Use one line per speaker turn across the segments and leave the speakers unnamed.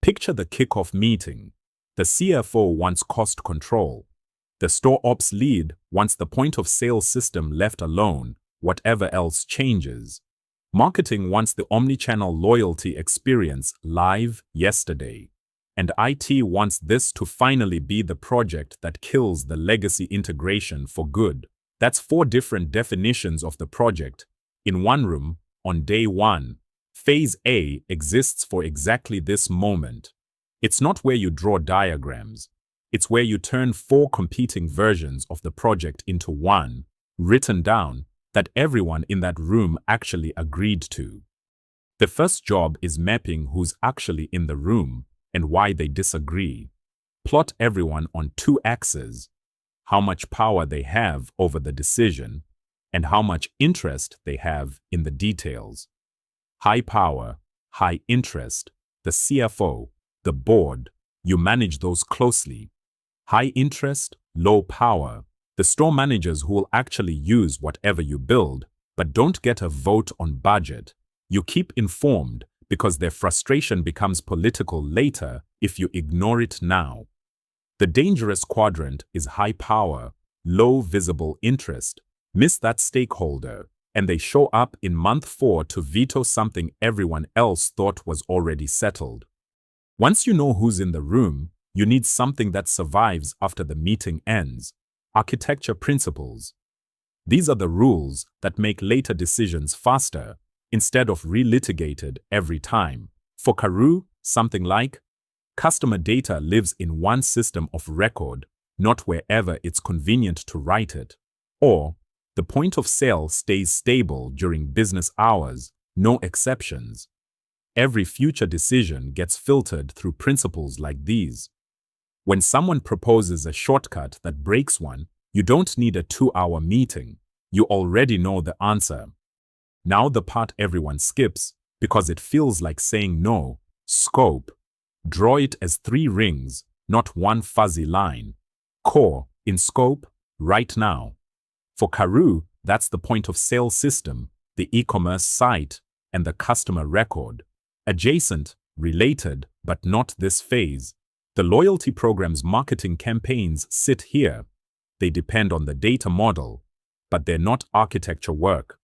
Picture the kickoff meeting. The CFO wants cost control. The store ops lead wants the point of sale system left alone, whatever else changes. Marketing wants the omnichannel loyalty experience live yesterday. And IT wants this to finally be the project that kills the legacy integration for good. That's 4 different definitions of the project in one room on day 1. Phase A exists for exactly this moment. It's not where you draw diagrams. It's where you turn 4 competing versions of the project into one, written down, that everyone in that room actually agreed to. The first job is mapping who's actually in the room and why they disagree. Plot everyone on 2 axes: how much power they have over the decision and how much interest they have in the details. High power, high interest, the CFO, the board, you manage those closely. High interest, low power, the store managers who will actually use whatever you build, but don't get a vote on budget. You keep informed because their frustration becomes political later if you ignore it now. The dangerous quadrant is high power, low visible interest. Miss that stakeholder, and they show up in month 4 to veto something everyone else thought was already settled. Once you know who's in the room, you need something that survives after the meeting ends. Architecture principles. These are the rules that make later decisions faster, instead of relitigated every time. For Karoo, something like, customer data lives in one system of record, not wherever it's convenient to write it. Or, the point of sale stays stable during business hours, no exceptions. Every future decision gets filtered through principles like these. When someone proposes a shortcut that breaks one, you don't need a 2-hour meeting. You already know the answer. Now the part everyone skips, because it feels like saying no: scope. Draw it as 3 rings, not one fuzzy line. Core, in scope, right now. For Karoo, that's the point of sale system, the e-commerce site, and the customer record. Adjacent, related, but not this phase. The loyalty program's marketing campaigns sit here. They depend on the data model, but they're not architecture work.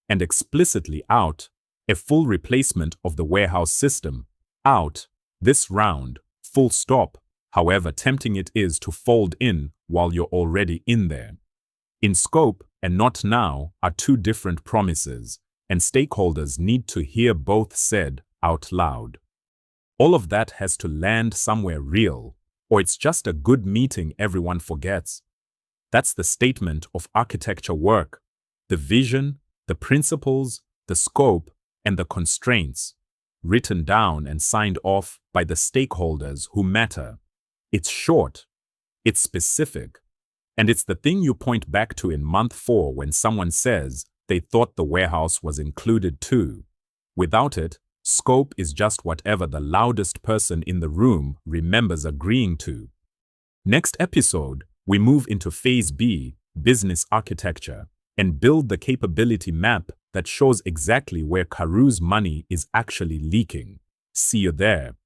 And explicitly out, a full replacement of the warehouse system. Out, this round, full stop, however tempting it is to fold in while you're already in there. In scope and not now are 2 different promises, and stakeholders need to hear both said out loud. All of that has to land somewhere real, or it's just a good meeting everyone forgets. That's the statement of architecture work: the vision, the principles, the scope, and the constraints, written down and signed off by the stakeholders who matter. It's short, it's specific, and it's the thing you point back to in month 4 when someone says they thought the warehouse was included too. Without it, scope is just whatever the loudest person in the room remembers agreeing to. Next episode, we move into Phase B, business architecture, and build the capability map that shows exactly where Karoo's money is actually leaking. See you there.